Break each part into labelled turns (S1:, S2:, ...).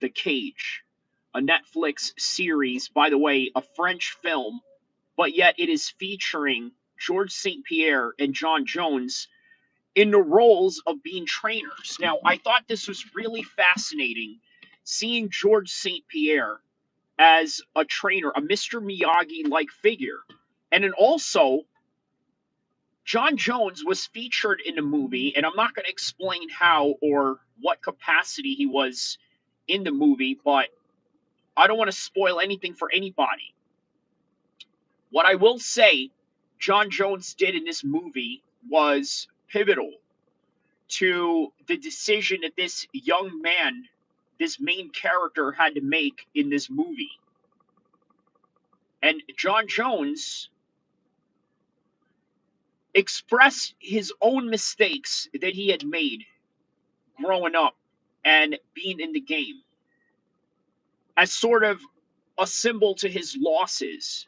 S1: The Cage, a Netflix series, by the way, a French film, but yet it is featuring George St. Pierre and John Jones in the roles of being trainers. Now, I thought this was really fascinating seeing George St. Pierre as a trainer, a Mr. Miyagi like figure. And then also, John Jones was featured in the movie, and I'm not going to explain how or what capacity he was in the movie, but I don't want to spoil anything for anybody. What I will say John Jones did in this movie was pivotal to the decision that this young man, this main character, had to make in this movie. And John Jones expressed his own mistakes that he had made growing up and being in the game as sort of a symbol to his losses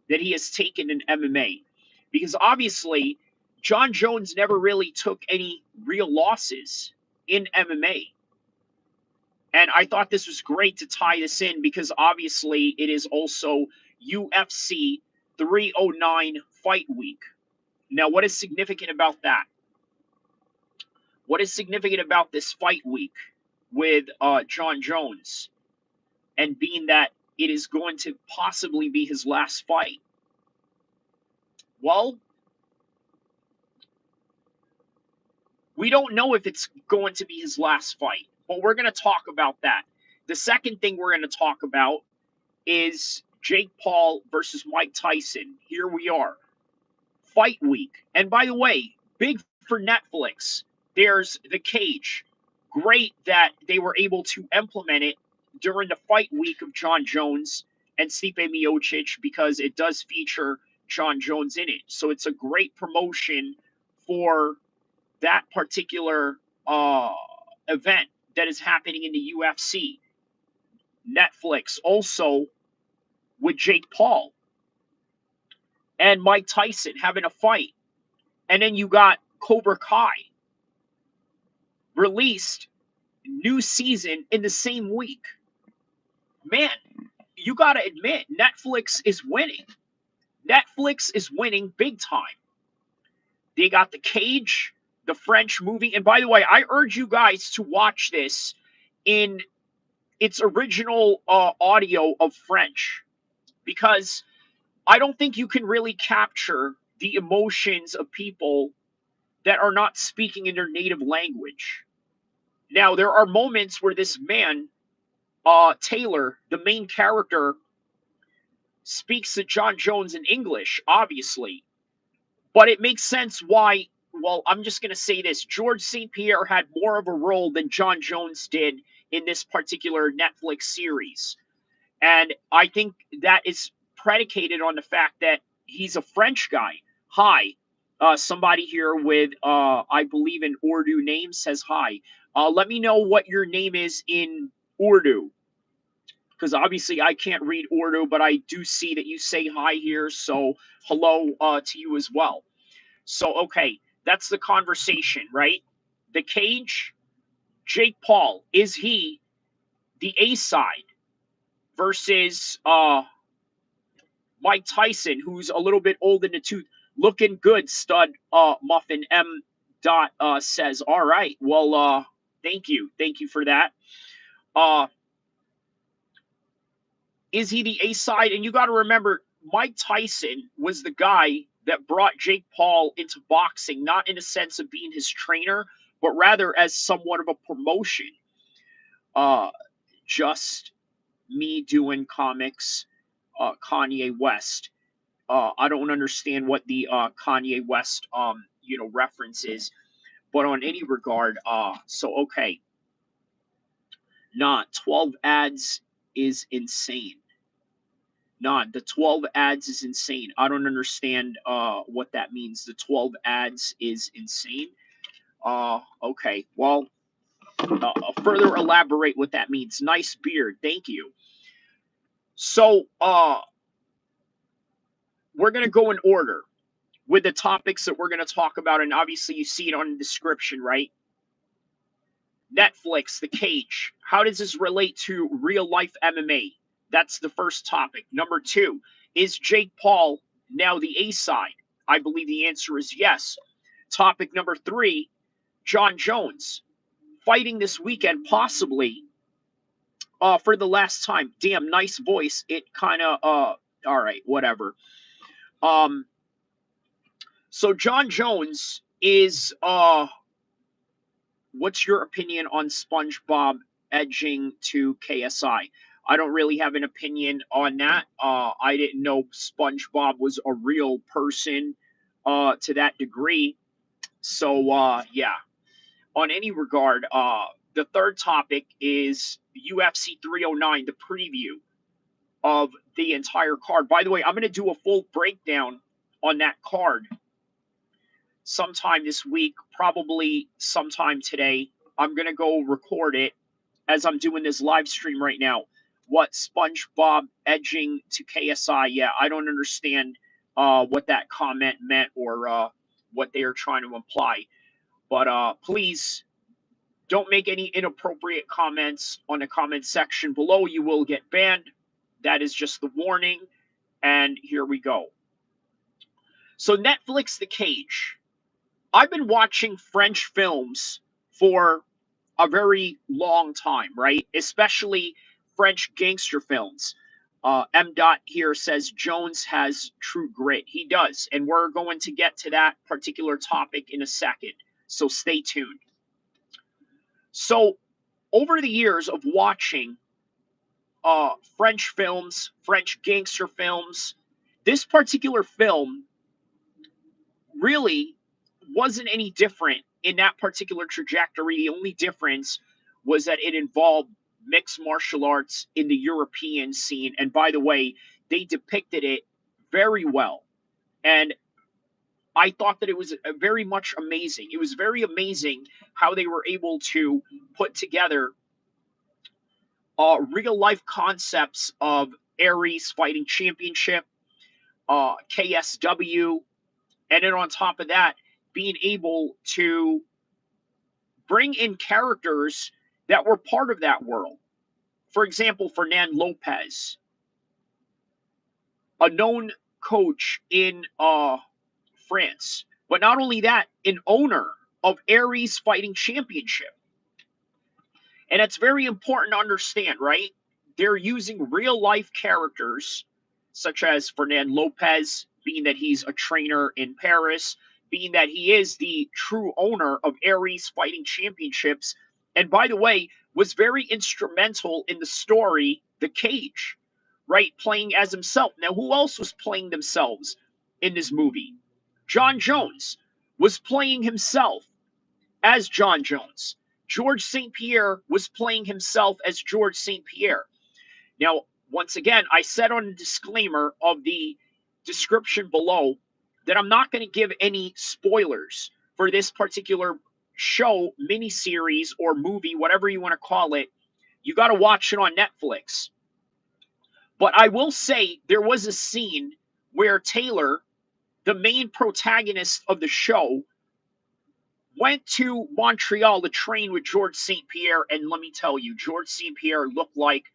S1: that he has taken in MMA. Because obviously, John Jones never really took any real losses in MMA. And I thought this was great to tie this in because obviously it is also UFC 309 Fight Week. Now, what is significant about that? What is significant about this fight week with John Jones and being that it is going to possibly be his last fight? Well, we don't know if it's going to be his last fight, but we're going to talk about that. The second thing we're going to talk about is Jake Paul versus Mike Tyson. Here we are. Fight week. And by the way, big for Netflix. There's The Cage. Great that they were able to implement it during the fight week of John Jones and Stipe Miocic because it does feature John Jones in it. So it's a great promotion for that particular event that is happening in the UFC. Netflix also with Jake Paul and Mike Tyson having a fight. And then you got Cobra Kai released new season in the same week. Man, you got to admit, Netflix is winning. Netflix is winning big time. They got The Cage, the French movie. And by the way, I urge you guys to watch this in its original audio of French because I don't think you can really capture the emotions of people that are not speaking in their native language. Now, there are moments where this man, Taylor, the main character, speaks to John Jones in English, obviously. But it makes sense why, well, I'm just going to say this. George St. Pierre had more of a role than John Jones did in this particular Netflix series. And I think that is predicated on the fact that he's a French guy. Hi. Somebody here with, I believe, an Urdu name says hi. Let me know what your name is in Urdu. Because obviously I can't read Urdu, but I do see that you say hi here. So hello to you as well. So, okay, that's the conversation, right? The Cage, Jake Paul, is he the A side versus Mike Tyson, who's a little bit old in the tooth, looking good, stud muffin M dot says, all right, well, thank you. Thank you for that. Is he the A side? And you got to remember, Mike Tyson was the guy that brought Jake Paul into boxing, not in a sense of being his trainer, but rather as somewhat of a promotion. Just me doing comics, Kanye West. I don't understand what the Kanye West reference is, but on any regard, so okay. Not 12 ads is insane. Not the 12 ads is insane. I don't understand what that means. The 12 ads is insane. Okay. Well, further elaborate what that means. Nice beard. Thank you. So, we're going to go in order with the topics that we're going to talk about. And obviously, you see it on the description, right? Netflix, The Cage. How does this relate to real life MMA? That's the first topic. Number two, is Jake Paul now the A side? I believe the answer is yes. Topic number three, John Jones fighting this weekend, possibly for the last time. Damn, nice voice. It kind of, all right, whatever. Um, so John Jones is, what's your opinion on SpongeBob edging to KSI? I don't really have an opinion on that. I didn't know SpongeBob was a real person to that degree. So, yeah, on any regard, the third topic is UFC 309, the preview of the entire card. By the way, I'm going to do a full breakdown on that card sometime this week, probably sometime today. I'm going to go record it as I'm doing this live stream right now. What SpongeBob edging to KSI? Yeah, I don't understand what that comment meant or what they are trying to imply. But please don't make any inappropriate comments on the comment section below. You will get banned. That is just the warning. And here we go. So Netflix, The Cage. I've been watching French films for a very long time, right? Especially French gangster films. M. Dot here says Jones has true grit. He does. And we're going to get to that particular topic in a second. So stay tuned. So over the years of watching French films, French gangster films, this particular film really wasn't any different in that particular trajectory. The only difference was that it involved mixed martial arts in the European scene. And by the way, they depicted it very well. And I thought that it was very much amazing. It was very amazing how they were able to put together real life concepts of Aries Fighting Championship, KSW, and then on top of that, being able to bring in characters that were part of that world. For example, Fernand Lopez, a known coach in France, but not only that, an owner of Aries Fighting Championship. And it's very important to understand, right? They're using real life characters, such as Fernand Lopez, being that he's a trainer in Paris, being that he is the true owner of Aries Fighting Championships, and by the way, was very instrumental in the story, The Cage, right? Playing as himself. Now, who else was playing themselves in this movie? John Jones was playing himself as John Jones. George St. Pierre was playing himself as George St. Pierre. Now, once again, I said on the disclaimer of the description below that I'm not going to give any spoilers for this particular show, miniseries, or movie, whatever you want to call it. You got to watch it on Netflix. But I will say there was a scene where Taylor, the main protagonist of the show, went to Montreal to train with George St. Pierre, and let me tell you, George St. Pierre looked like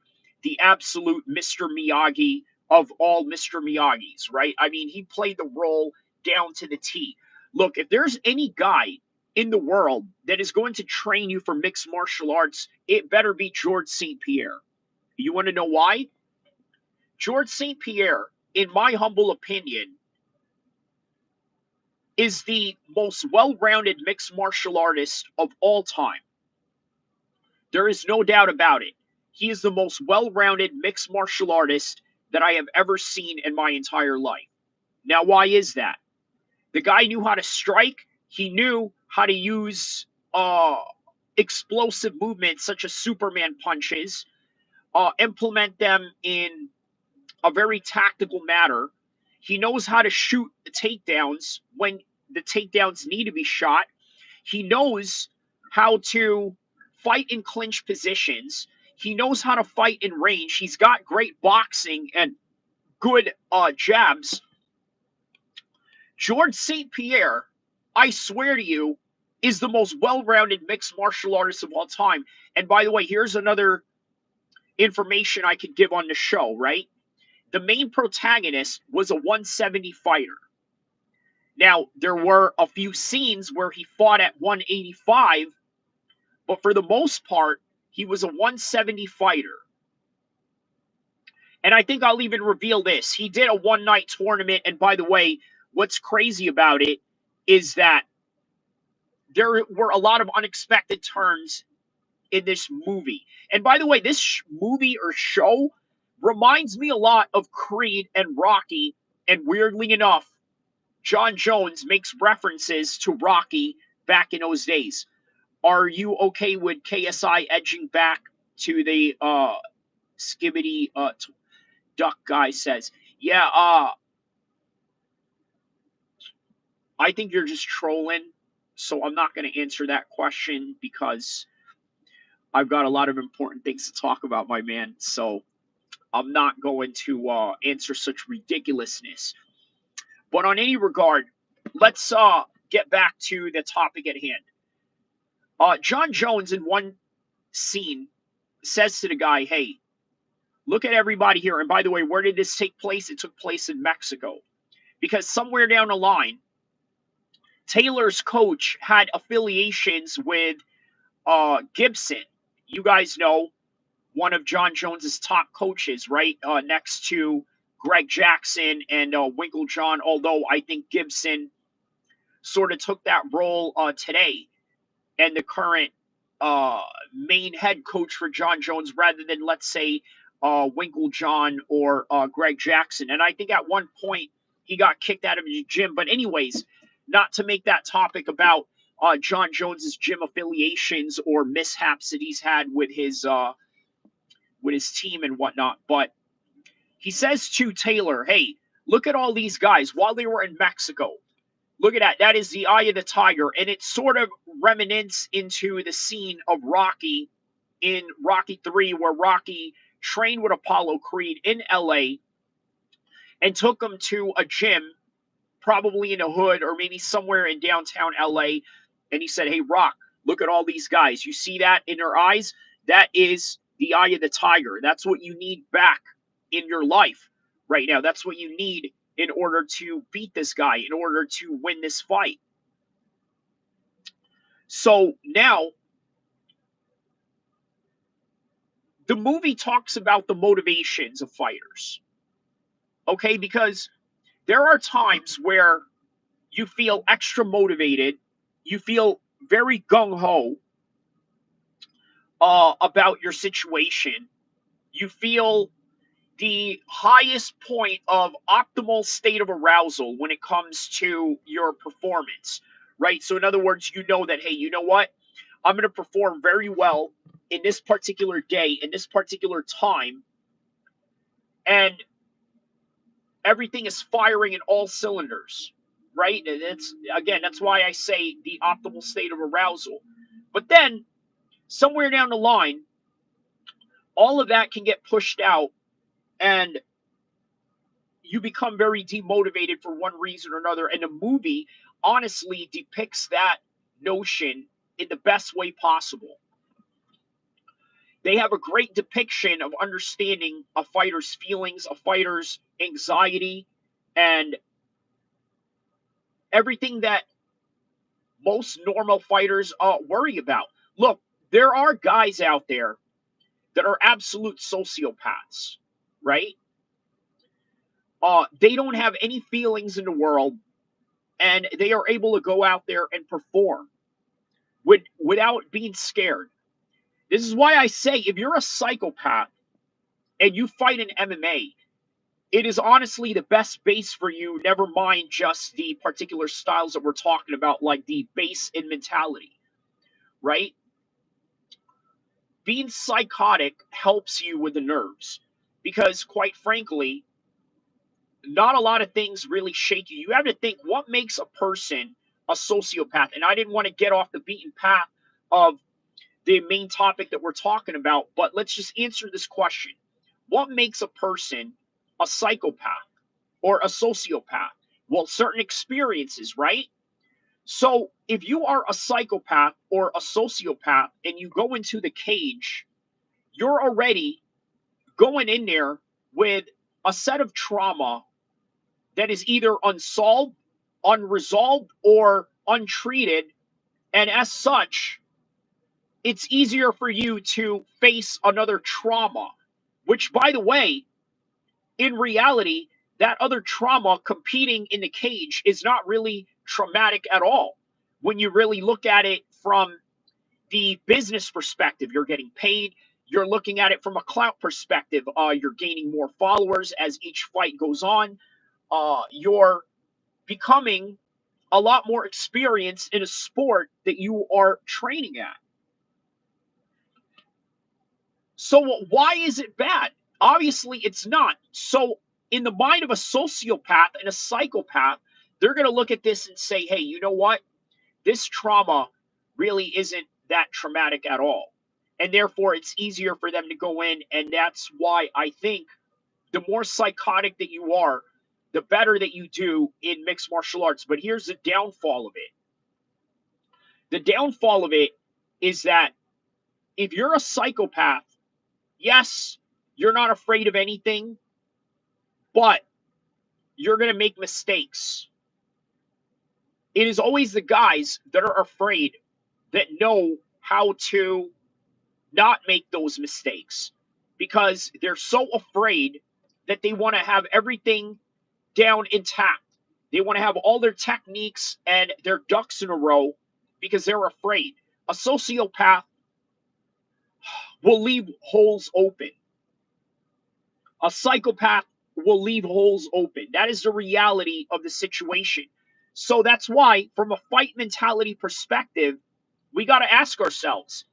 S1: the absolute Mr. Miyagi of all Mr. Miyagis, right? I mean, he played the role down to the T. Look, if there's any guy in the world that is going to train you for mixed martial arts, it better be George St. Pierre. You want to know why? George St. Pierre, in my humble opinion, is the most well-rounded mixed martial artist of all time. There is no doubt about it. He is the most well-rounded mixed martial artist that I have ever seen in my entire life. Now, why is that? The guy knew how to strike. He knew how to use explosive movements such as Superman punches, implement them in a very tactical manner. He knows how to shoot the takedowns when the takedowns need to be shot. He knows how to fight in clinch positions. He knows how to fight in range. He's got great boxing and good jabs. George St. Pierre, I swear to you, is the most well-rounded mixed martial artist of all time. And by the way, here's another information I could give on the show, right? The main protagonist was a 170 fighter. Now, there were a few scenes where he fought at 185, but for the most part, he was a 170 fighter. And I think I'll even reveal this. He did a one-night tournament, and by the way, what's crazy about it is that there were a lot of unexpected turns in this movie. And by the way, this movie or show reminds me a lot of Creed and Rocky. And weirdly enough, John Jones makes references to Rocky back in those days. Are you okay with KSI edging back to the skibbity duck guy says? Yeah, I think you're just trolling. So I'm not going to answer that question because I've got a lot of important things to talk about, my man. So I'm not going to answer such ridiculousness. But on any regard, let's get back to the topic at hand. John Jones, in one scene, says to the guy, hey, look at everybody here. And by the way, where did this take place? It took place in Mexico. Because somewhere down the line, Taylor's coach had affiliations with Gibson. You guys know, one of John Jones's top coaches, right? Next to Greg Jackson and Winklejohn, although I think Gibson sort of took that role today and the current main head coach for John Jones rather than, let's say, Winklejohn or Greg Jackson. And I think at one point he got kicked out of his gym. But anyways, not to make that topic about John Jones's gym affiliations or mishaps that he's had with his team and whatnot. But he says to Taylor, hey, look at all these guys while they were in Mexico. Look at that. That is the eye of the tiger. And it sort of reminisces into the scene of Rocky in Rocky 3, where Rocky trained with Apollo Creed in LA and took him to a gym, probably in a hood or maybe somewhere in downtown LA. And he said, hey, Rock, look at all these guys. You see that in their eyes? That is the eye of the tiger. That's what you need back in your life right now. That's what you need in order to beat this guy, in order to win this fight. So now, the movie talks about the motivations of fighters. Okay, because there are times where you feel extra motivated, you feel very gung-ho about your situation. You feel the highest point of optimal state of arousal when it comes to your performance, right? So, in other words, you know that, hey, you know what? I'm going to perform very well in this particular day, in this particular time, and everything is firing in all cylinders, right? And that's why I say the optimal state of arousal. But then, somewhere down the line, all of that can get pushed out, and you become very demotivated for one reason or another. And the movie honestly depicts that notion in the best way possible. They have a great depiction of understanding a fighter's feelings, a fighter's anxiety, and everything that most normal fighters worry about. Look, there are guys out there that are absolute sociopaths, right? They don't have any feelings in the world, and they are able to go out there and perform without being scared. This is why I say, if you're a psychopath and you fight in MMA, it is honestly the best base for you, never mind just the particular styles that we're talking about, like the base in mentality, right? Being psychotic helps you with the nerves because, quite frankly, not a lot of things really shake you. You have to think, what makes a person a sociopath? And I didn't want to get off the beaten path of the main topic that we're talking about, but let's just answer this question. What makes a person a psychopath or a sociopath? Well, certain experiences, right? So if you are a psychopath or a sociopath and you go into the cage, you're already going in there with a set of trauma that is either unsolved, unresolved, or untreated. And as such, it's easier for you to face another trauma, which, by the way, in reality, that other trauma competing in the cage is not really traumatic at all. When you really look at it from the business perspective, you're getting paid. You're looking at it from a clout perspective. You're gaining more followers as each fight goes on. You're becoming a lot more experienced in a sport that you are training at. So why is it bad? Obviously, it's not. So in the mind of a sociopath and a psychopath, they're going to look at this and say, hey, you know what? This trauma really isn't that traumatic at all. And therefore, it's easier for them to go in. And that's why I think the more psychotic that you are, the better that you do in mixed martial arts. But here's the downfall of it. The downfall of it is that if you're a psychopath, yes, you're not afraid of anything, but you're going to make mistakes. It is always the guys that are afraid that know how to not make those mistakes because they're so afraid that they want to have everything down intact. They want to have all their techniques and their ducks in a row because they're afraid. A sociopath will leave holes open. A psychopath will leave holes open. That is the reality of the situation. So that's why, from a fight mentality perspective, we got to ask ourselves,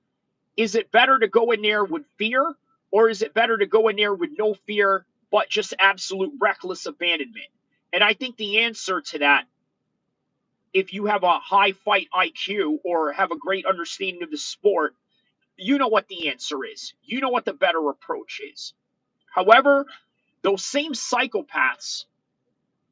S1: is it better to go in there with fear, or is it better to go in there with no fear, but just absolute reckless abandonment? And I think the answer to that, if you have a high fight IQ or have a great understanding of the sport, you know what the answer is. You know what the better approach is. However, those same psychopaths,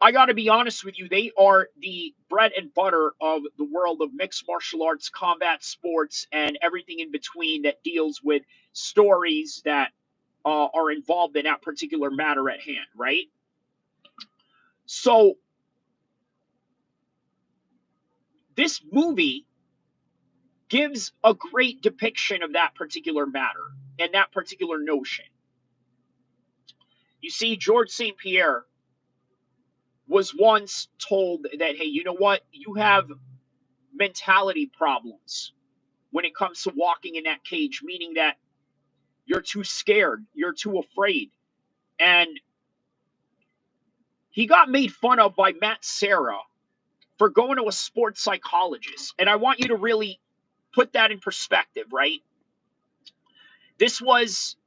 S1: I got to be honest with you, they are the bread and butter of the world of mixed martial arts, combat sports, and everything in between that deals with stories that are involved in that particular matter at hand, right? So, this movie gives a great depiction of that particular matter and that particular notion. You see, George St. Pierre was once told that, hey, you know what? You have mentality problems when it comes to walking in that cage, meaning that you're too scared, you're too afraid. And he got made fun of by Matt Serra for going to a sports psychologist. And I want you to really put that in perspective, right? This was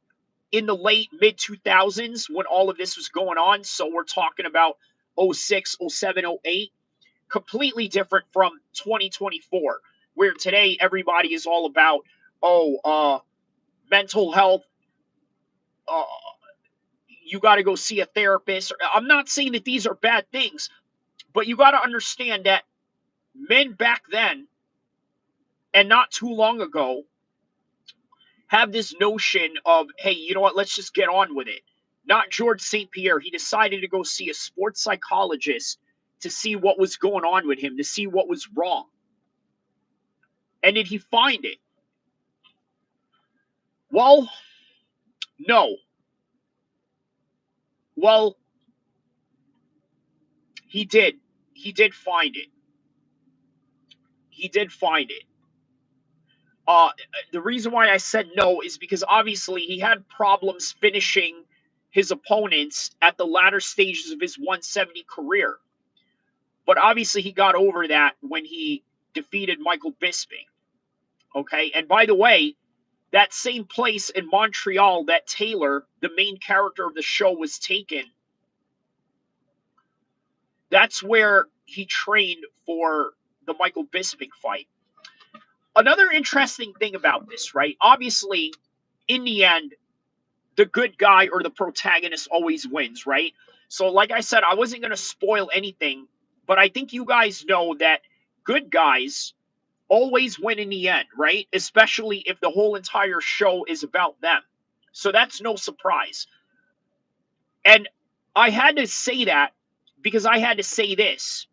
S1: in the late mid 2000s when all of this was going on. So we're talking about 06, 07, 08. Completely different from 2024, where today everybody is all about, mental health. Uh, you got to go see a therapist. I'm not saying that these are bad things, but you got to understand that men back then and not too long ago have this notion of, hey, you know what? Let's just get on with it. Not George St. Pierre. He decided to go see a sports psychologist to see what was going on with him, to see what was wrong. And did he find it? Well, no. Well, he did. He did find it. He did find it. Uh, the reason why I said no is because obviously he had problems finishing his opponents at the latter stages of his 170 career. But obviously he got over that when he defeated Michael Bisping. Okay. And by the way, that same place in Montreal that Taylor, the main character of the show, was taken, that's where he trained for the Michael Bisping fight. Another interesting thing about this, right? Obviously, in the end, the good guy or the protagonist always wins, right? So, like I said, I wasn't going to spoil anything, but I think you guys know that good guys always win in the end, right? Especially if the whole entire show is about them. So that's no surprise. And I had to say that because I had to say this.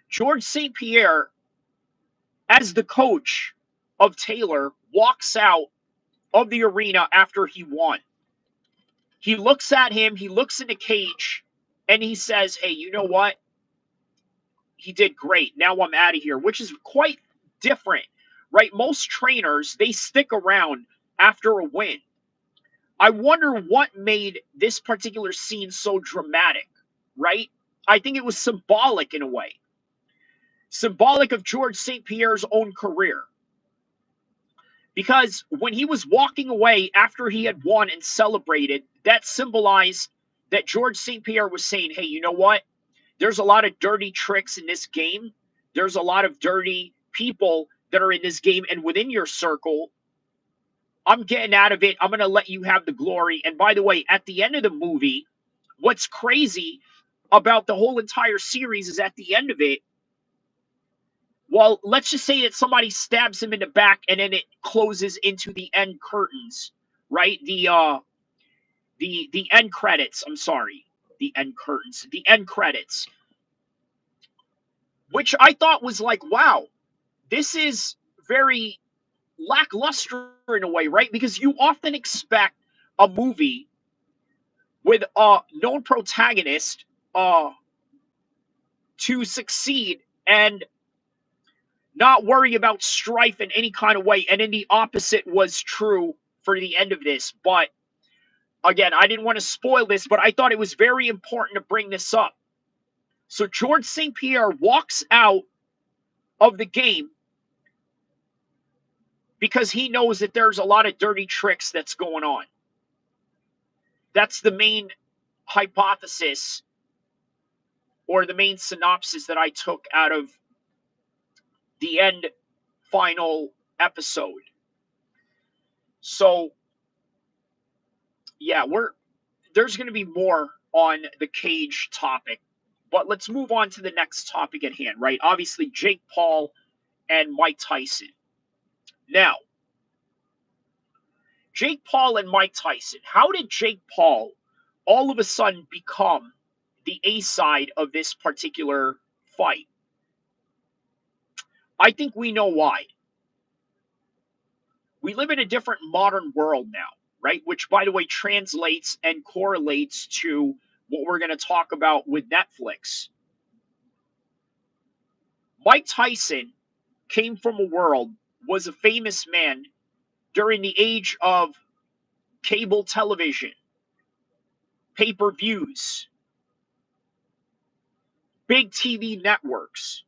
S1: George St. Pierre, as the coach of Taylor, walks out of the arena after he won. He looks at him, he looks in the cage, and he says, hey, you know what? He did great. Now I'm out of here, which is quite different, right? Most trainers, they stick around after a win. I wonder what made this particular scene so dramatic, right? I think it was symbolic in a way, symbolic of George St. Pierre's own career. Because when he was walking away after he had won and celebrated, that symbolized that George St. Pierre was saying, hey, you know what? There's a lot of dirty tricks in this game. There's a lot of dirty people that are in this game and within your circle. I'm getting out of it. I'm going to let you have the glory. And by the way, at the end of the movie, what's crazy about the whole entire series is at the end of it, well, let's just say that somebody stabs him in the back and then it closes into the end curtains, right? The end credits. I'm sorry, the end curtains, the end credits, which I thought was like, wow, this is very lackluster in a way, right? Because you often expect a movie with a known protagonist to succeed and not worry about strife in any kind of way. And then the opposite was true for the end of this. But again, I didn't want to spoil this, but I thought it was very important to bring this up. So George St. Pierre walks out of the game because he knows that there's a lot of dirty tricks that's going on. That's the main hypothesis or the main synopsis that I took out of the end final episode. So yeah, there's going to be more on the cage topic, but let's move on to the next topic at hand, right? Obviously, Jake Paul and Mike Tyson. Now, Jake Paul and Mike Tyson. How did Jake Paul all of a sudden become the A side of this particular fight? I think we know why. We live in a different modern world now, right? Which, by the way, translates and correlates to what we're going to talk about with Netflix. Mike Tyson came from a world, was a famous man during the age of cable television, pay-per-views, big TV networks.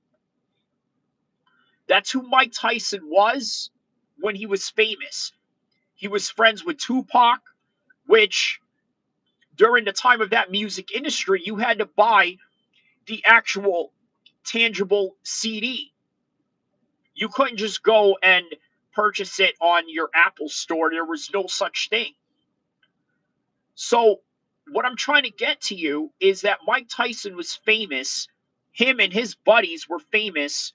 S1: That's who Mike Tyson was when he was famous. He was friends with Tupac, which during the time of that music industry, you had to buy the actual tangible CD. You couldn't just go and purchase it on your Apple store. There was no such thing. So, what I'm trying to get to you is that Mike Tyson was famous. Him and his buddies were famous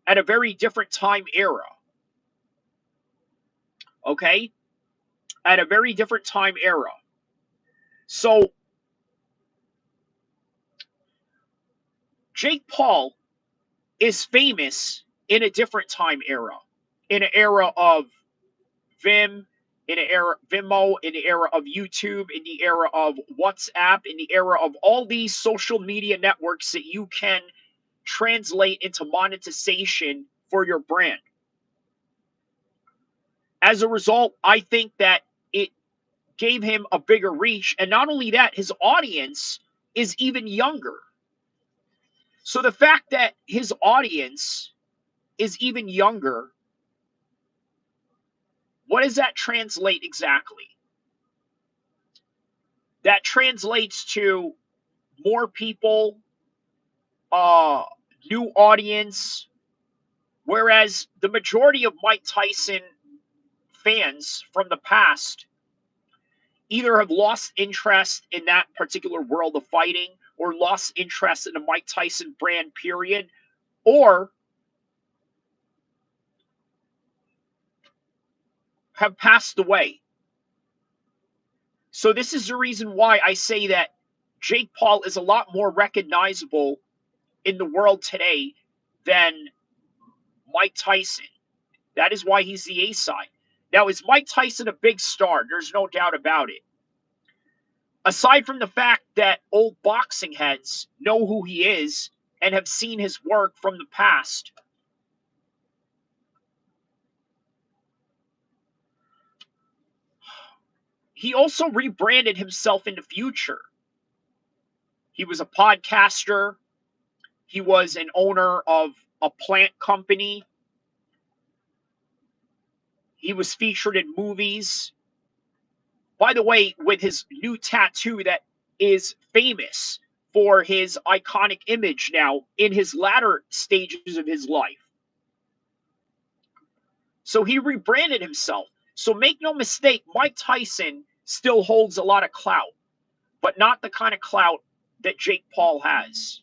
S1: at a very different time era. Okay? At a very different time era. So, Jake Paul is famous in a different time era. In an era of Vim, in an era Vimeo, in the era of YouTube, in the era of WhatsApp, in the era of all these social media networks that you can translate into monetization for your brand. As a result, I think that it gave him a bigger reach. And not only that, his audience is even younger. So the fact that his audience is even younger, what does that translate exactly? That translates to more people, new audience, whereas the majority of Mike Tyson fans from the past either have lost interest in that particular world of fighting or lost interest in the Mike Tyson brand, period, or have passed away. So this is the reason why I say that Jake Paul is a lot more recognizable in the world today than Mike Tyson. That is why he's the A side. Now, is Mike Tyson a big star? There's no doubt about it. Aside from the fact that old boxing heads know who he is and have seen his work from the past, he also rebranded himself in the future. He was a podcaster. He was an owner of a plant company. He was featured in movies. By the way, with his new tattoo that is famous for his iconic image now in his latter stages of his life. So he rebranded himself. So make no mistake, Mike Tyson still holds a lot of clout, but not the kind of clout that Jake Paul has.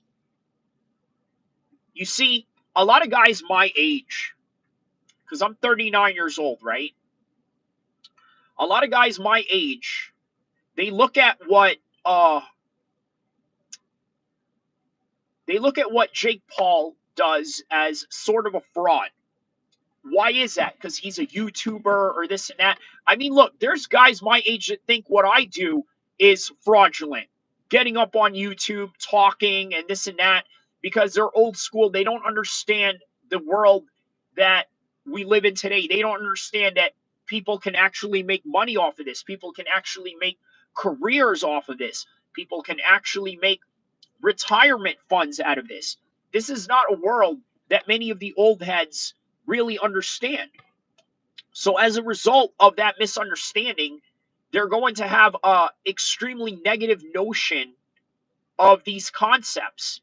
S1: You see, a lot of guys my age, because I'm 39 years old, right? A lot of guys my age, they look at what Jake Paul does as sort of a fraud. Why is that? Because he's a YouTuber or this and that. I mean, look, there's guys my age that think what I do is fraudulent. Getting up on YouTube, talking, and this and that, because they're old school. They don't understand the world that we live in today. They don't understand that people can actually make money off of this. People can actually make careers off of this. People can actually make retirement funds out of this. This is not a world that many of the old heads really understand. So as a result of that misunderstanding, they're going to have a extremely negative notion of these concepts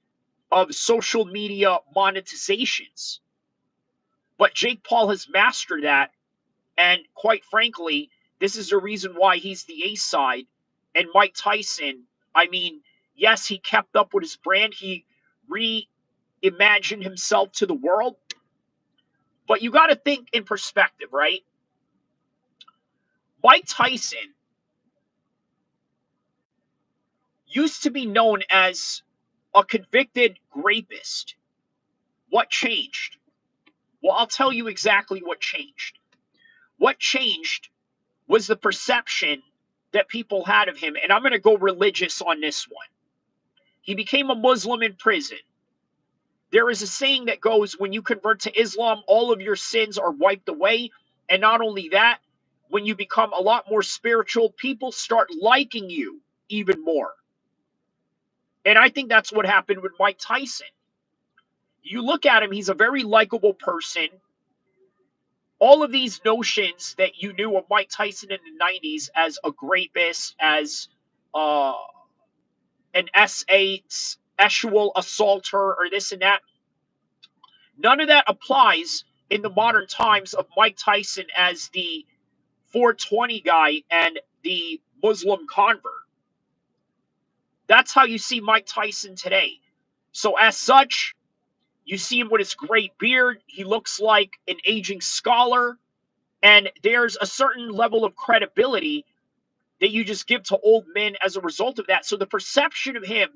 S1: of social media monetizations. But Jake Paul has mastered that, and quite frankly, this is the reason why he's the A side. And Mike Tyson, I mean, yes, he kept up with his brand. He reimagined himself to the world. But you got to think in perspective, right? Mike Tyson used to be known as a convicted rapist. What changed? Well, I'll tell you exactly what changed. What changed was the perception that people had of him. And I'm going to go religious on this one. He became a Muslim in prison. There is a saying that goes, when you convert to Islam, all of your sins are wiped away. And not only that, when you become a lot more spiritual, people start liking you even more. And I think that's what happened with Mike Tyson. You look at him, he's a very likable person. All of these notions that you knew of Mike Tyson in the 90s as a rapist, as uh, an sexual assaulter, or this and that, none of that applies in the modern times of Mike Tyson as the 420 guy and the Muslim convert. That's how you see Mike Tyson today. So, as such, you see him with his great beard. He looks like an aging scholar. And there's a certain level of credibility that you just give to old men as a result of that. So the perception of him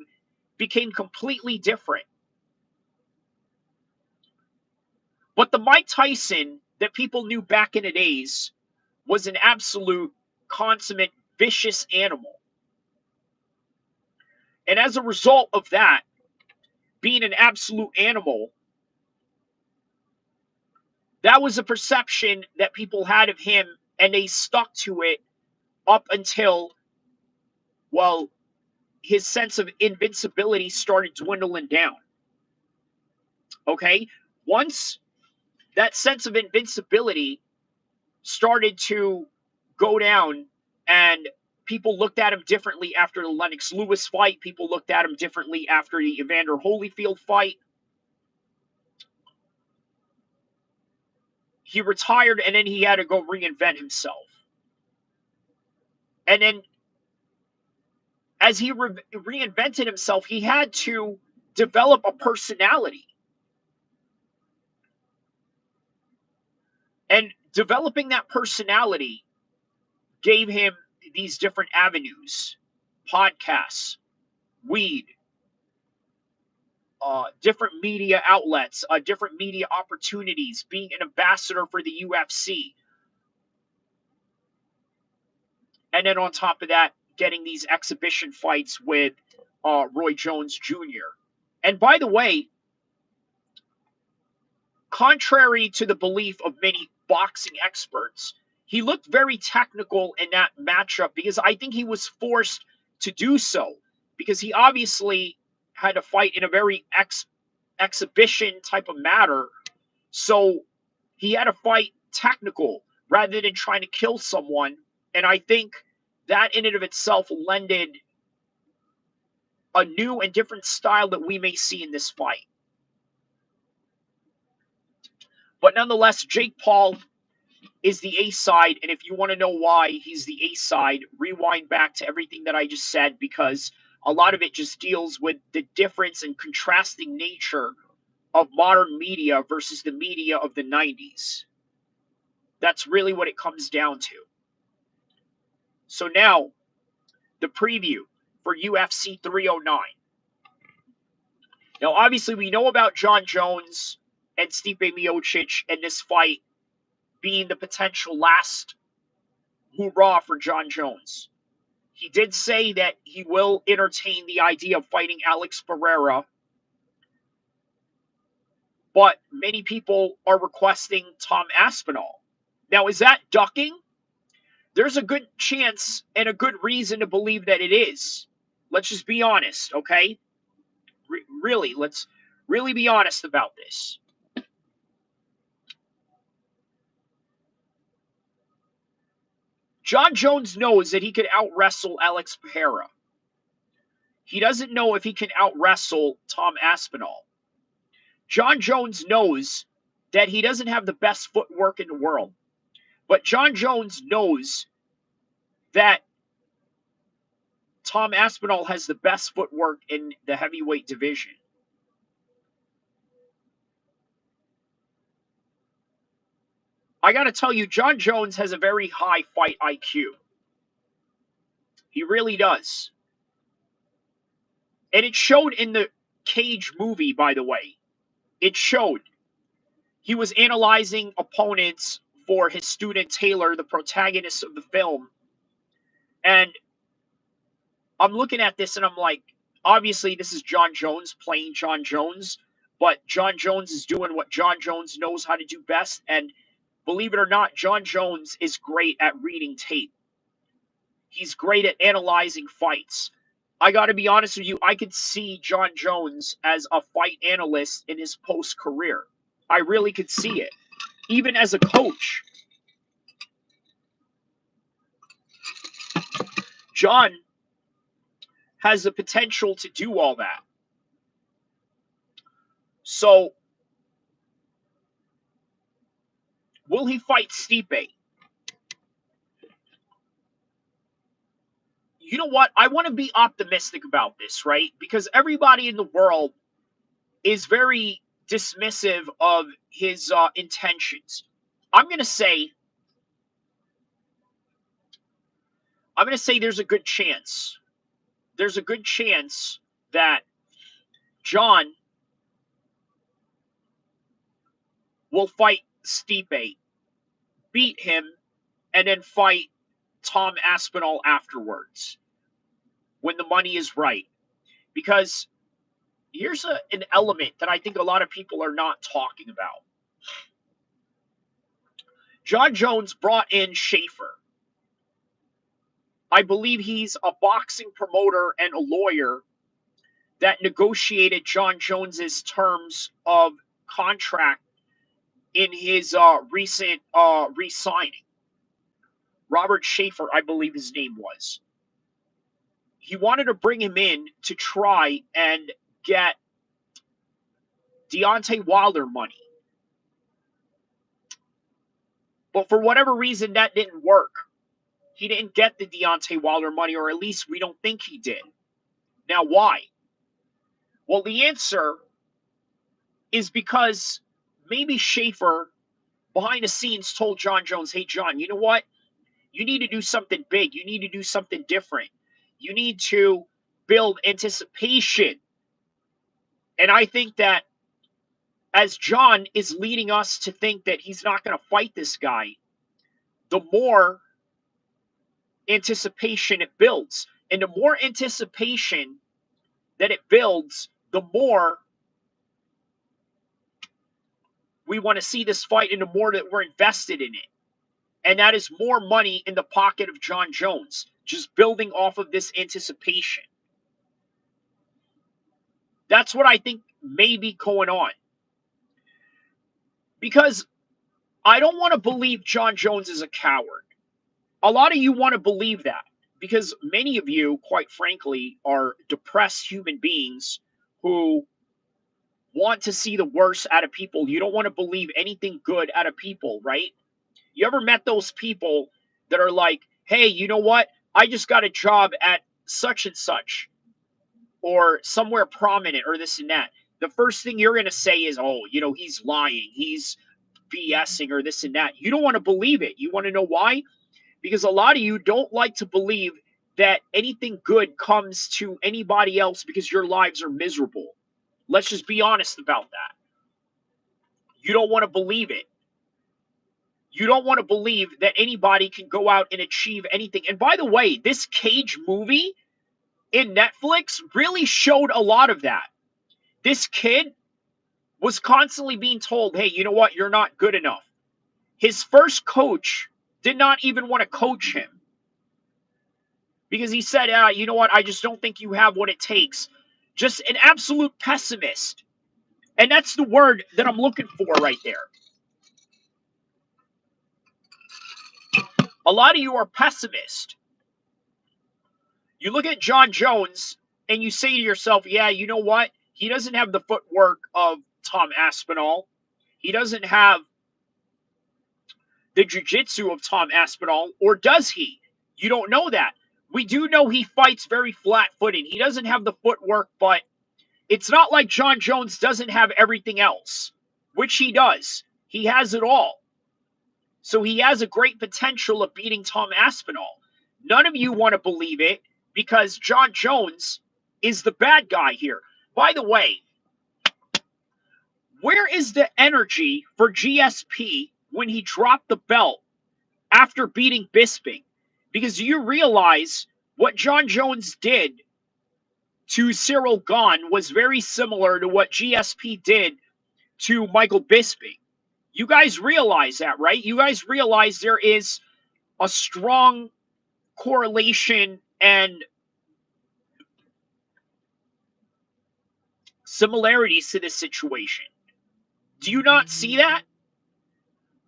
S1: became completely different. But the Mike Tyson that people knew back in the days was an absolute consummate vicious animal. And as a result of that, being an absolute animal, that was a perception that people had of him, and they stuck to it up until, well, his sense of invincibility started dwindling down. Okay? Once that sense of invincibility started to go down and people looked at him differently after the Lennox Lewis fight, people looked at him differently after the Evander Holyfield fight. He retired and then he had to go reinvent himself. And then as he reinvented himself, he had to develop a personality. developing that personality gave him these different avenues: podcasts, weed, different media outlets, different media opportunities, being an ambassador for the UFC. And then on top of that, getting these exhibition fights with Roy Jones Jr. And by the way, contrary to the belief of many boxing experts, he looked very technical in that matchup because I think he was forced to do so because he obviously had to fight in a very exhibition type of matter. So he had to fight technical rather than trying to kill someone. And I think that in and of itself lended a new and different style that we may see in this fight. But nonetheless, Jake Paul is the A side. And if you want to know why he's the A side, rewind back to everything that I just said, because a lot of it just deals with the difference and contrasting nature of modern media versus the media of the 90s. That's really what it comes down to. So now, the preview for UFC 309. Now, obviously, we know about Jon Jones and Stipe Miocic and this fight being the potential last hoorah for Jon Jones. He did say that he will entertain the idea of fighting Alex Pereira, but many people are requesting Tom Aspinall. Now, is that ducking? There's a good chance and a good reason to believe that it is. Let's just be honest, okay? Really, let's really be honest about this. Jon Jones knows that he could out-wrestle Alex Pereira. He doesn't know if he can out-wrestle Tom Aspinall. Jon Jones knows that he doesn't have the best footwork in the world. But Jon Jones knows that Tom Aspinall has the best footwork in the heavyweight division. I got to tell you, Jon Jones has a very high fight IQ. He really does. And it showed in the Cage movie, by the way. It showed. He was analyzing opponents for his student Taylor, the protagonist of the film. And I'm looking at this and I'm like, obviously this is Jon Jones playing Jon Jones, but Jon Jones is doing what Jon Jones knows how to do best. And believe it or not, Jon Jones is great at reading tape. He's great at analyzing fights. I got to be honest with you, I could see Jon Jones as a fight analyst in his post-career. I really could see it. Even as a coach. Jon has the potential to do all that. So, will he fight Stipe? You know what? I want to be optimistic about this, right? Because everybody in the world is very dismissive of his intentions. I'm going to say there's a good chance. There's a good chance that Jon will fight Stipe, beat him, and then fight Tom Aspinall afterwards when the money is right. Because here's an element that I think a lot of people are not talking about. Jon Jones brought in Schaefer. I believe he's a boxing promoter and a lawyer that negotiated Jon Jones's terms of contract in his recent re-signing. Robert Schaefer, I believe his name was. He wanted to bring him in to try and get Deontay Wilder money. But for whatever reason, that didn't work. He didn't get the Deontay Wilder money, or at least we don't think he did. Now, why? Well, the answer is because maybe Schaefer behind the scenes told John Jones, hey, John, you know what? You need to do something big. You need to do something different. You need to build anticipation. And I think that as John is leading us to think that he's not going to fight this guy, the more anticipation it builds. And the more anticipation that it builds, the more we want to see this fight and the more that we're invested in it. And that is more money in the pocket of John Jones, just building off of this anticipation. That's what I think may be going on. Because I don't want to believe John Jones is a coward. A lot of you want to believe that because many of you, quite frankly, are depressed human beings who want to see the worst out of people. You don't want to believe anything good out of people, right? You ever met those people that are like, hey, you know what? I just got a job at such and such or somewhere prominent or this and that. The first thing you're going to say is, oh, he's lying. He's BSing or this and that. You don't want to believe it. You want to know why? Because a lot of you don't like to believe that anything good comes to anybody else because your lives are miserable. Let's just be honest about that. You don't want to believe it. You don't want to believe that anybody can go out and achieve anything. And by the way, this Cage movie in Netflix really showed a lot of that. This kid was constantly being told, hey, you know what? You're not good enough. His first coach did not even want to coach him because he said, you know what? I just don't think you have what it takes. Just an absolute pessimist. And that's the word that I'm looking for right there. A lot of you are pessimist. You look at John Jones and you say to yourself, yeah, you know what? He doesn't have the footwork of Tom Aspinall. He doesn't have the jiu-jitsu of Tom Aspinall, or does he? You don't know that. We do know he fights very flat-footed. He doesn't have the footwork, but it's not like John Jones doesn't have everything else, which he does. He has it all. So he has a great potential of beating Tom Aspinall. None of you want to believe it because John Jones is the bad guy here. By the way, where is the energy for GSP when he dropped the belt after beating Bisping? Because you realize what John Jones did to Cyril Gahn was very similar to what GSP did to Michael Bisping. You guys realize that, right? You guys realize there is a strong correlation and similarities to this situation. Do you not see that?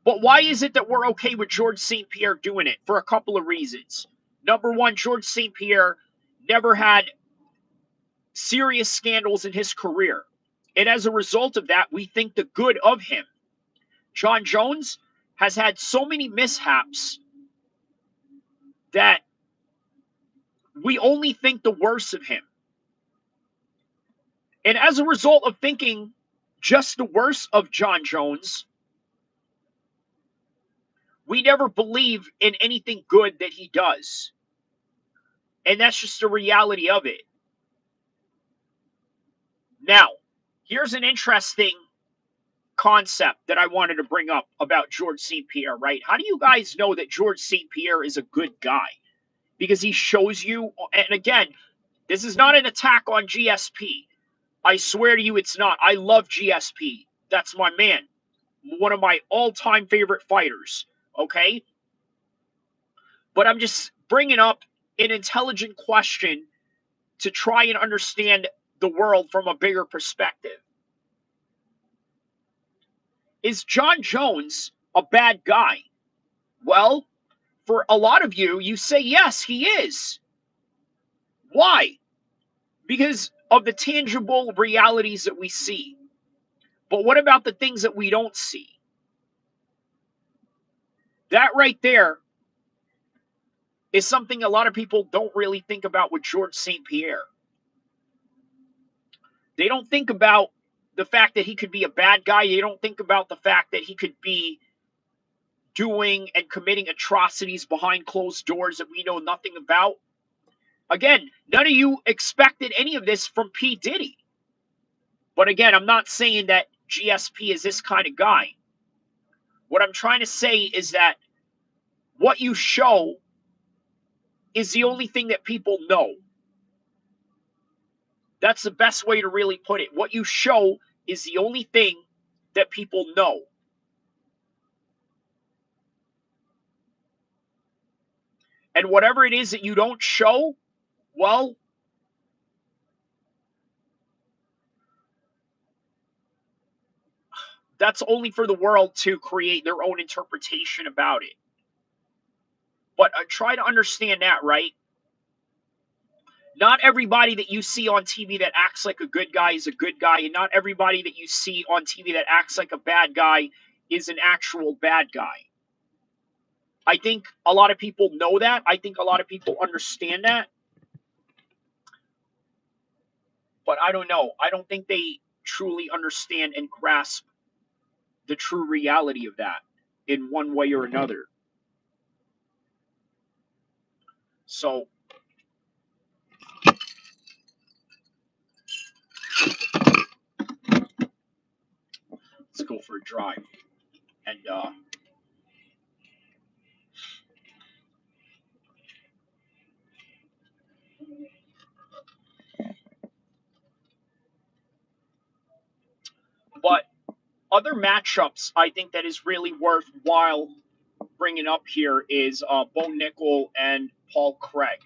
S1: But why is it that we're okay with George St. Pierre doing it? For a couple of reasons. Number one, George St. Pierre never had serious scandals in his career. And as a result of that, we think the good of him. John Jones has had so many mishaps that we only think the worst of him. And as a result of thinking just the worst of John Jones, we never believe in anything good that he does. And that's just the reality of it. Now, here's an interesting concept that I wanted to bring up about George St. Pierre, right? How do you guys know that George St. Pierre is a good guy? Because he shows you, and again, this is not an attack on GSP. I swear to you it's not. I love GSP. That's my man. One of my all-time favorite fighters, okay? But I'm just bringing up an intelligent question to try and understand the world from a bigger perspective. Is John Jones a bad guy? Well, for a lot of you, you say yes, he is. Why? Because of the tangible realities that we see. But what about the things that we don't see? That right there is something a lot of people don't really think about with George St. Pierre. They don't think about the fact that he could be a bad guy. They don't think about the fact that he could be doing and committing atrocities behind closed doors that we know nothing about. Again, none of you expected any of this from P. Diddy. But again, I'm not saying that GSP is this kind of guy. What I'm trying to say is that what you show is the only thing that people know. That's the best way to really put it. What you show is the only thing that people know. And whatever it is that you don't show, well, that's only for the world to create their own interpretation about it. But try to understand that, right? Not everybody that you see on TV that acts like a good guy is a good guy, and not everybody that you see on TV that acts like a bad guy is an actual bad guy. I think a lot of people know that. I think a lot of people understand that. But I don't know. I don't think they truly understand and grasp the true reality of that in one way or another. So let's go for a drive. And but other matchups I think that is really worthwhile bringing up here is Bo Nickel and Paul Craig.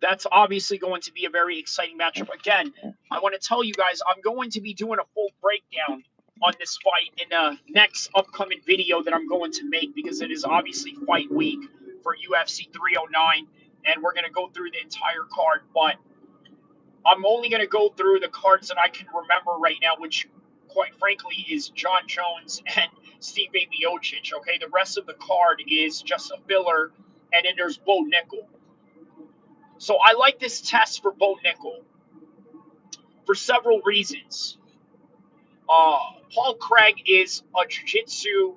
S1: That's obviously going to be a very exciting matchup. Again, I want to tell you guys, I'm going to be doing a full breakdown on this fight in the next upcoming video that I'm going to make, because it is obviously fight week for UFC 309, and we're going to go through the entire card. But I'm only going to go through the cards that I can remember right now, which, quite frankly, is John Jones and Steve Miocic. Okay, the rest of the card is just a filler, and then there's Bo Nickel. So I like this test for Bo Nickel for several reasons. Paul Craig is a jiu-jitsu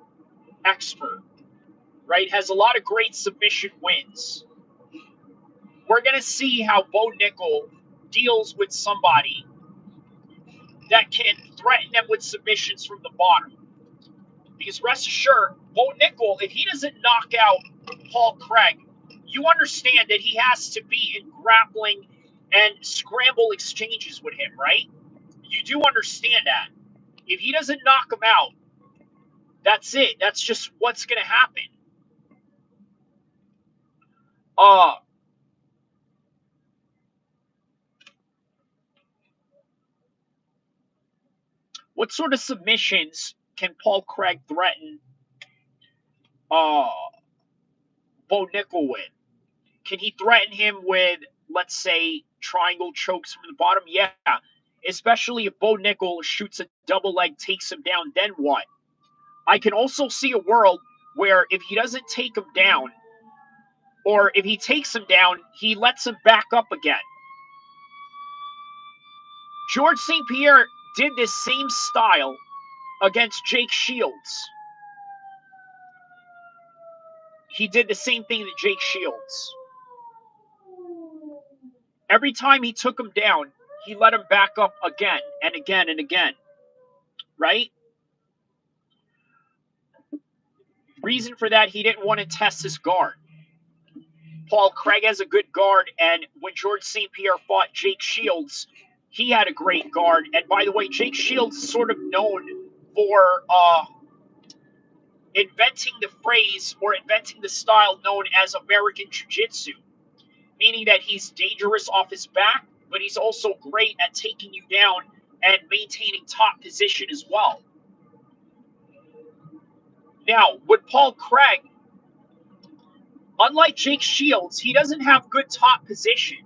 S1: expert, right? Has a lot of great submission wins. We're going to see how Bo Nickel deals with somebody that can threaten them with submissions from the bottom. Because rest assured, Bo Nickel, if he doesn't knock out Paul Craig, you understand that he has to be in grappling and scramble exchanges with him, right? You do understand that. If he doesn't knock him out, that's it. That's just what's going to happen. Uh, what sort of submissions can Paul Craig threaten uh, Bo Nickel with? Can he threaten him with, let's say, triangle chokes from the bottom? Yeah. Especially if Bo Nickel shoots a double leg, takes him down, then what? I can also see a world where if he doesn't take him down, or if he takes him down, he lets him back up again. George St. Pierre did this same style against Jake Shields. He did the same thing to Jake Shields. Every time he took him down, he let him back up again and again and again. Right? Reason for that, he didn't want to test his guard. Paul Craig has a good guard, and when George St. Pierre fought Jake Shields, he had a great guard. And by the way, Jake Shields is sort of known for inventing the phrase or inventing the style known as American Jiu-Jitsu, meaning that he's dangerous off his back, but he's also great at taking you down and maintaining top position as well. Now, with Paul Craig, unlike Jake Shields, he doesn't have good top position.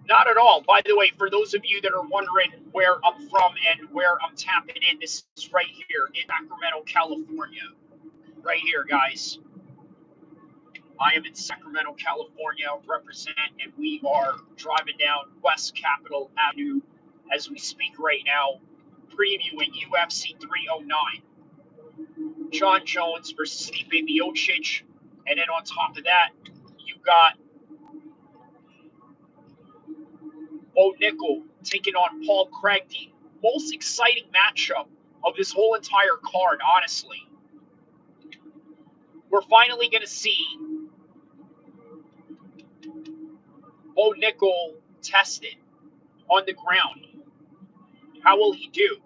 S1: Not at all. By the way, for those of you that are wondering where I'm from and where I'm tapping in, this is right here in Sacramento, California. Right here, guys. I am in Sacramento, California, represent, and we are driving down West Capitol Avenue as we speak right now, previewing UFC 309. John Jones versus Stipe Miocic. And then on top of that, you got Bo Nickel taking on Paul Craig. The most exciting matchup of this whole entire card, honestly. We're finally going to see Bo Nickel tested on the ground. How will he do?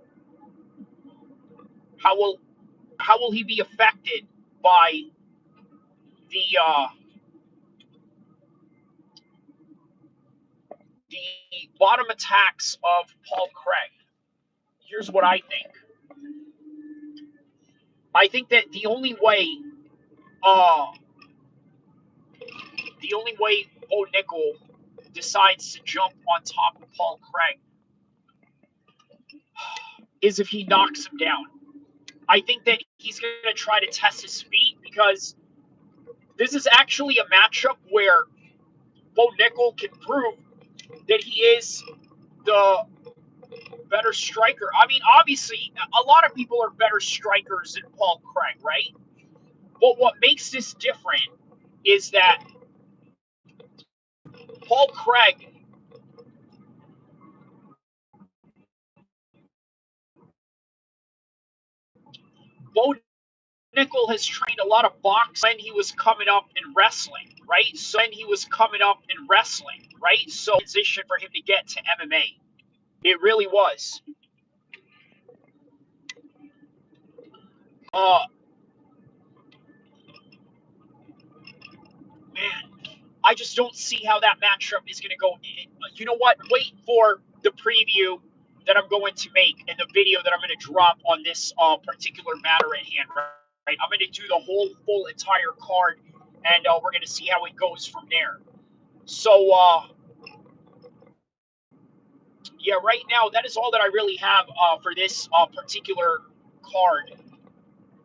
S1: How will he be affected by the bottom attacks of Paul Craig? Here's what I think. I think that uh, the only way Bo Nickel decides to jump on top of Paul Craig is if he knocks him down. I think that he's going to try to test his feet because this is actually a matchup where Bo Nickel can prove that he is the better striker. I mean, obviously, a lot of people are better strikers than Paul Craig, right? But what makes this different is that Paul Craig Bo Nickel has trained a lot of boxing when he was coming up in wrestling, right? So transition for him to get to MMA. It really was. Uh Man, I just don't see how that matchup is going to go. You know what? Wait for the preview that I'm going to make and the video that I'm going to drop on this particular matter at hand, right? I'm going to do the whole full entire card, and we're going to see how it goes from there. So, yeah, right now, that is all that I really have for this particular card.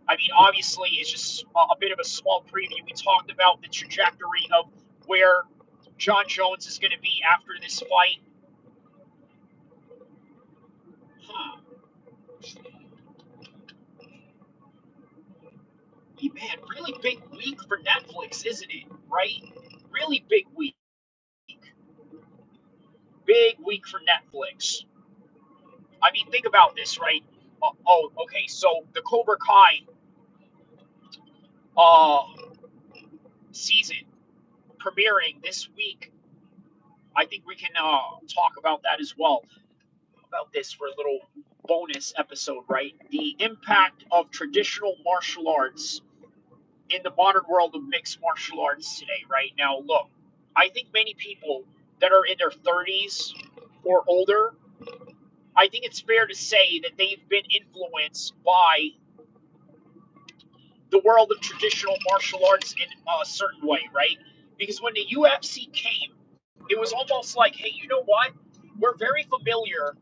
S1: I mean, obviously, it's just a bit of a small preview. We talked about the trajectory of where John Jones is going to be after this fight. Huh. Man, really big week for Netflix, isn't it? Right? Really big week. Big week for Netflix. I mean, think about this, right? Okay. So the Cobra Kai uh, season premiering this week. I think we can talk about that as well. About this for a little bonus episode, right? The impact of traditional martial arts in the modern world of mixed martial arts today, right? Now, look, I think many people that are in their 30s or older, I think it's fair to say that they've been influenced by the world of traditional martial arts in a certain way, right? Because when the UFC came, it was almost like, hey, you know what? We're very familiar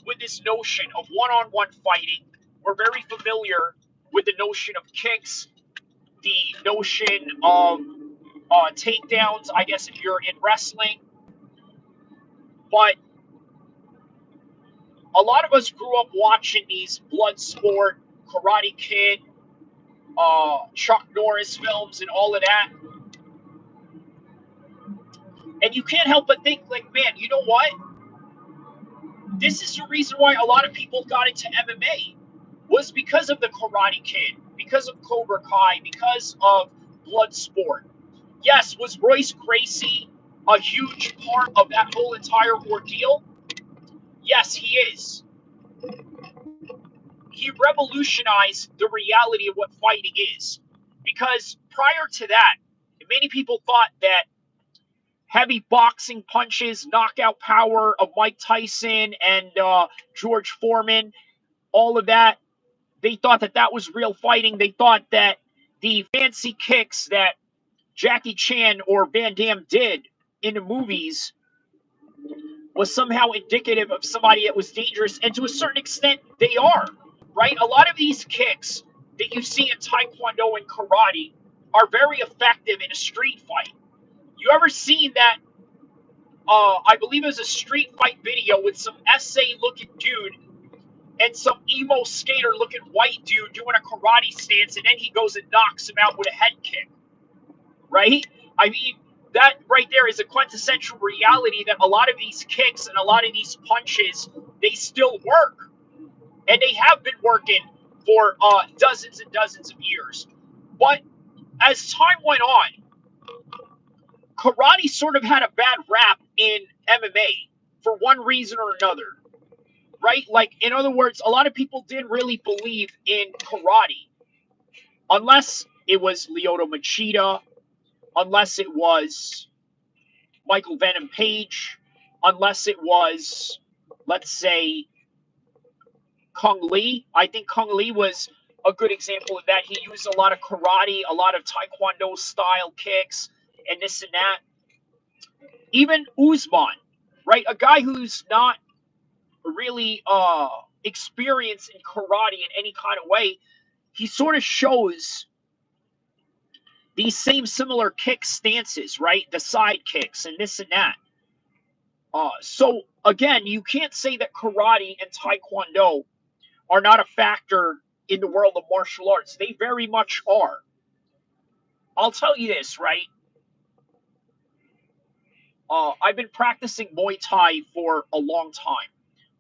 S1: with this notion of one-on-one fighting. We're very familiar with the notion of kicks, the notion of takedowns, I guess, if you're in wrestling. But a lot of us grew up watching these Bloodsport, Karate Kid, Chuck Norris films, and all of that. And you can't help but think, like, man, you know what? This is the reason why a lot of people got into MMA was because of the Karate Kid, because of Cobra Kai, because of Bloodsport. Yes, was Royce Gracie a huge part of that whole entire ordeal? Yes, he is. He revolutionized the reality of what fighting is. Because prior to that, many people thought that heavy boxing punches, knockout power of Mike Tyson and George Foreman, all of that, they thought that that was real fighting. They thought that the fancy kicks that Jackie Chan or Van Damme did in the movies was somehow indicative of somebody that was dangerous. And to a certain extent, they are, right? A lot of these kicks that you see in Taekwondo and karate are very effective in a street fight. You ever seen that? I believe it was a street fight video with some SA looking dude and some emo skater looking white dude doing a karate stance, and then he goes and knocks him out with a head kick, right? I mean, that right there is a quintessential reality that a lot of these kicks and a lot of these punches, they still work. And they have been working for dozens and dozens of years. But as time went on, karate sort of had a bad rap in MMA for one reason or another, right? Like, in other words, a lot of people didn't really believe in karate unless it was Lyoto Machida, unless it was Michael Venom Page, unless it was, let's say, Kung Lee. I think Kung Lee was a good example of that. He used a lot of karate, a lot of taekwondo style kicks, and this and that. Even Usman, right? A guy who's not really experienced in karate in any kind of way, he sort of shows these same similar kick stances, right? The side kicks and this and that. So again, you can't say that karate and taekwondo are not a factor in the world of martial arts. They very much are. I'll tell you this, right? I've been practicing Muay Thai for a long time,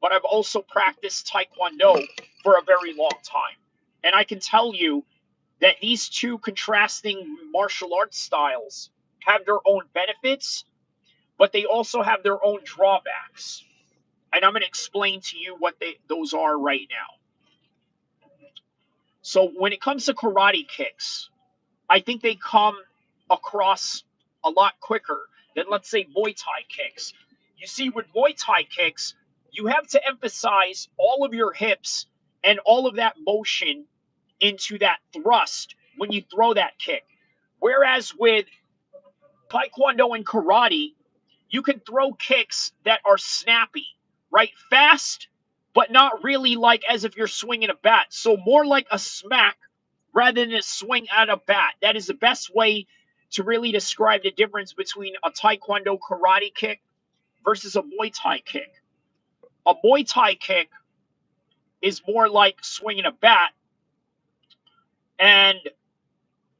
S1: but I've also practiced Taekwondo for a very long time. And I can tell you that these two contrasting martial arts styles have their own benefits, but they also have their own drawbacks. And I'm going to explain to you what those are right now. So when it comes to karate kicks, I think they come across a lot quicker than, let's say, Muay Thai kicks. You see, with Muay Thai kicks, you have to emphasize all of your hips and all of that motion into that thrust when you throw that kick. Whereas with Taekwondo and karate, you can throw kicks that are snappy, right? Fast, but not really like as if you're swinging a bat. So more like a smack rather than a swing at a bat. That is the best way to really describe the difference between a Taekwondo karate kick versus a Muay Thai kick. A Muay Thai kick is more like swinging a bat, and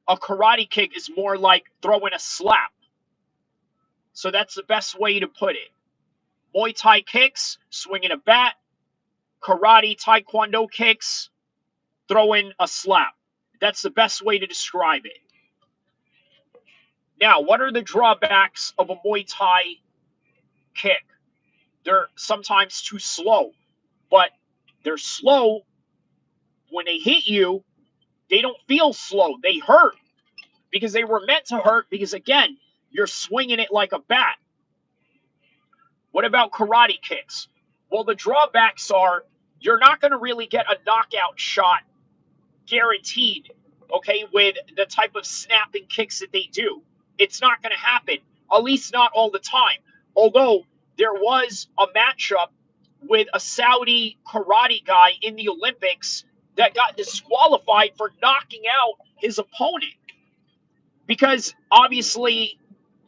S1: a karate kick is more like throwing a slap. So that's the best way to put it. Muay Thai kicks, swinging a bat. Karate, Taekwondo kicks, throwing a slap. That's the best way to describe it. Now, what are the drawbacks of a Muay Thai kick? They're sometimes too slow, but they're slow. When they hit you, they don't feel slow. They hurt because they were meant to hurt because, again, you're swinging it like a bat. What about karate kicks? Well, the drawbacks are you're not going to really get a knockout shot guaranteed, okay, with the type of snapping kicks that they do. It's not going to happen, at least not all the time. Although there was a matchup with a Saudi karate guy in the Olympics that got disqualified for knocking out his opponent. Because obviously,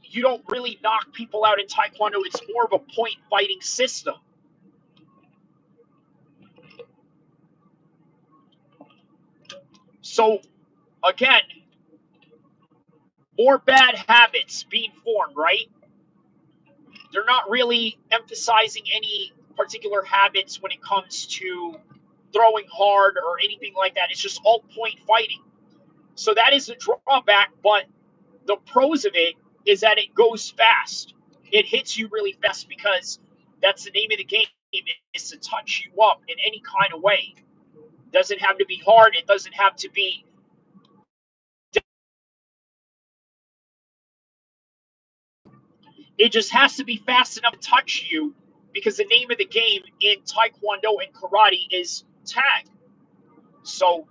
S1: you don't really knock people out in Taekwondo, it's more of a point fighting system. So, again, more bad habits being formed, right? They're not really emphasizing any particular habits when it comes to throwing hard or anything like that. It's just all point fighting. So that is a drawback, but the pros of it is that it goes fast. It hits you really fast because that's the name of the game, is to touch you up in any kind of way. It doesn't have to be hard. It doesn't have to be. It just has to be fast enough to touch you because the name of the game in Taekwondo and karate is tag. So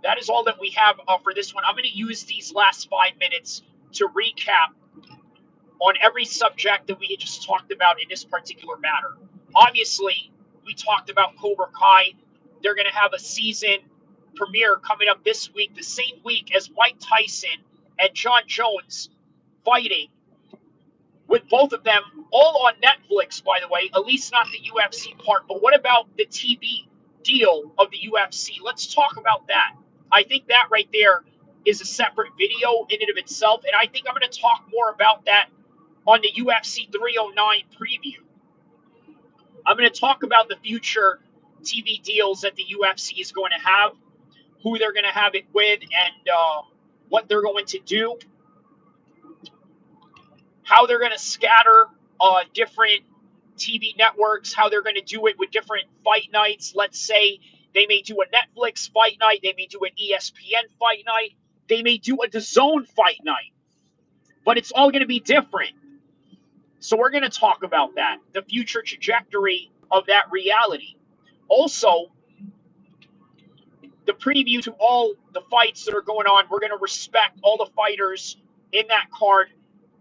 S1: that is all that we have for this one. I'm going to use these last 5 minutes to recap on every subject that we had just talked about in this particular matter. Obviously, we talked about Cobra Kai. They're going to have a season premiere coming up this week, the same week as Mike Tyson and John Jones fighting with both of them all on Netflix, by the way, at least not the UFC part. But what about the TV deal of the UFC? Let's talk about that. I think that right there is a separate video in and of itself, and I think I'm going to talk more about that on the UFC 309 preview. I'm going to talk about the future TV deals that the UFC is going to have, who they're going to have it with, and what they're going to do, how they're going to scatter different TV networks, how they're going to do it with different fight nights. Let's say they may do a Netflix fight night, they may do an ESPN fight night, they may do a DAZN fight night, but it's all going to be different. So we're going to talk about that, the future trajectory of that reality. Also, the preview to all the fights that are going on, we're going to respect all the fighters in that card,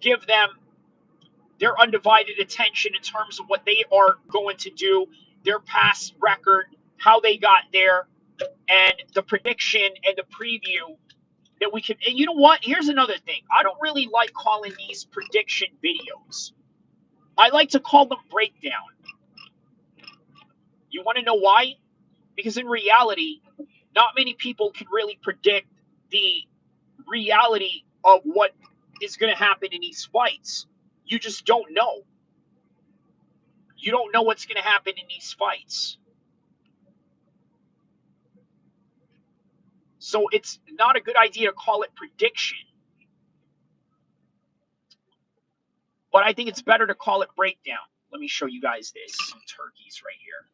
S1: give them their undivided attention in terms of what they are going to do, their past record, how they got there, and the prediction and the preview that we can. And you know what? Here's another thing. I don't really like calling these prediction videos. I like to call them breakdown. You want to know why? Because in reality, not many people can really predict the reality of what is going to happen in these fights. You just don't know. You don't know what's going to happen in these fights. So it's not a good idea to call it prediction. But I think it's better to call it breakdown. Let me show you guys this. Some turkeys right here.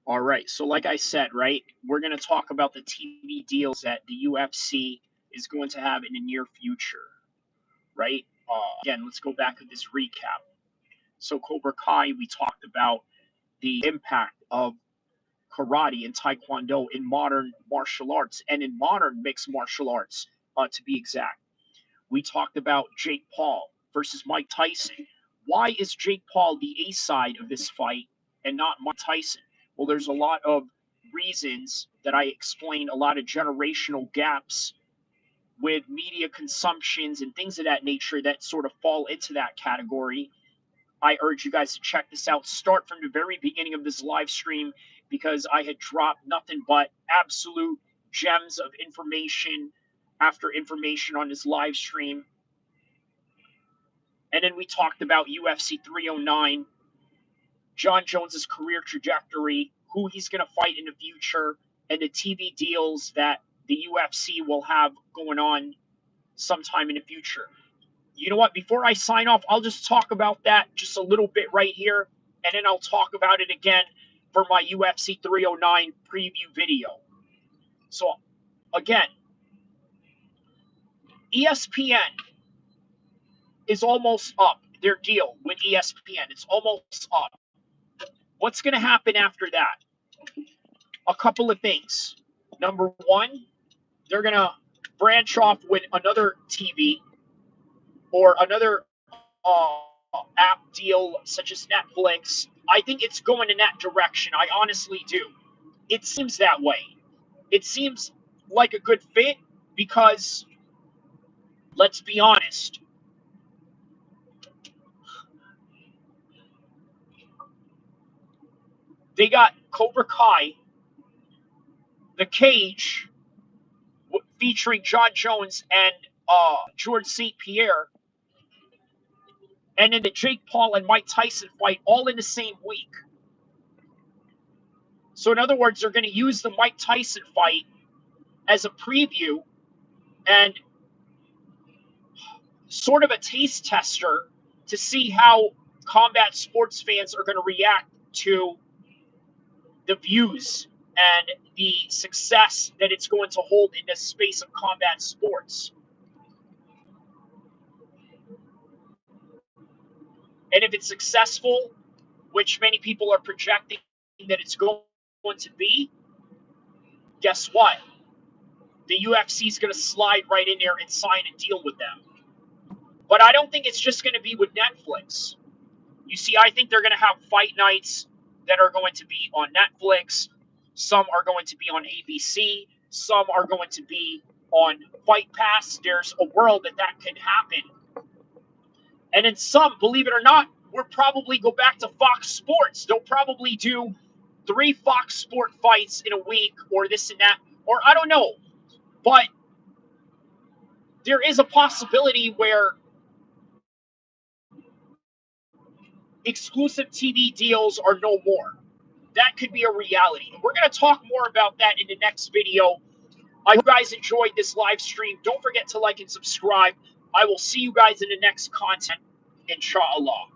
S1: All right. So like I said, right, we're going to talk about the TV deals that the UFC is going to have in the near future, right? Again, let's go back to this recap. So Cobra Kai, we talked about the impact of karate and taekwondo in modern martial arts and in modern mixed martial arts, to be exact. We talked about Jake Paul versus Mike Tyson. Why is Jake Paul the A side of this fight and not Mike Tyson? Well, there's a lot of reasons that I explained, a lot of generational gaps with media consumptions and things of that nature that sort of fall into that category. I urge you guys to check this out. Start from the very beginning of this live stream because I had dropped nothing but absolute gems of information after information on this live stream. And then we talked about UFC 309, John Jones's career trajectory, who he's going to fight in the future, and the TV deals that the UFC will have going on sometime in the future. You know what? Before I sign off, I'll just talk about that just a little bit right here, and then I'll talk about it again for my UFC 309 preview video. So, again, ESPN is almost up. Their deal with ESPN, it's almost up. What's going to happen after that? A couple of things. Number one, they're going to branch off with another TV or another app deal such as Netflix. I think it's going in that direction. I honestly do. It seems that way. It seems like a good fit because, let's be honest, they got Cobra Kai, The Cage, featuring John Jones and George St. Pierre, and then the Jake Paul and Mike Tyson fight all in the same week. So, in other words, they're going to use the Mike Tyson fight as a preview and sort of a taste tester to see how combat sports fans are going to react to the views and the success that it's going to hold in the space of combat sports. And if it's successful, which many people are projecting that it's going to be, guess what? The UFC is going to slide right in there and sign a deal with them. But I don't think it's just going to be with Netflix. You see, I think they're going to have fight nights that are going to be on Netflix. Some are going to be on ABC. Some are going to be on Fight Pass. There's a world that that can happen. And in some, believe it or not, we'll probably go back to Fox Sports. They'll probably do 3 Fox Sport fights in a week or this and that. Or I don't know. But there is a possibility where exclusive TV deals are no more. That could be a reality. And we're going to talk more about that in the next video. I hope you guys enjoyed this live stream. Don't forget to like and subscribe. I will see you guys in the next content, inshallah.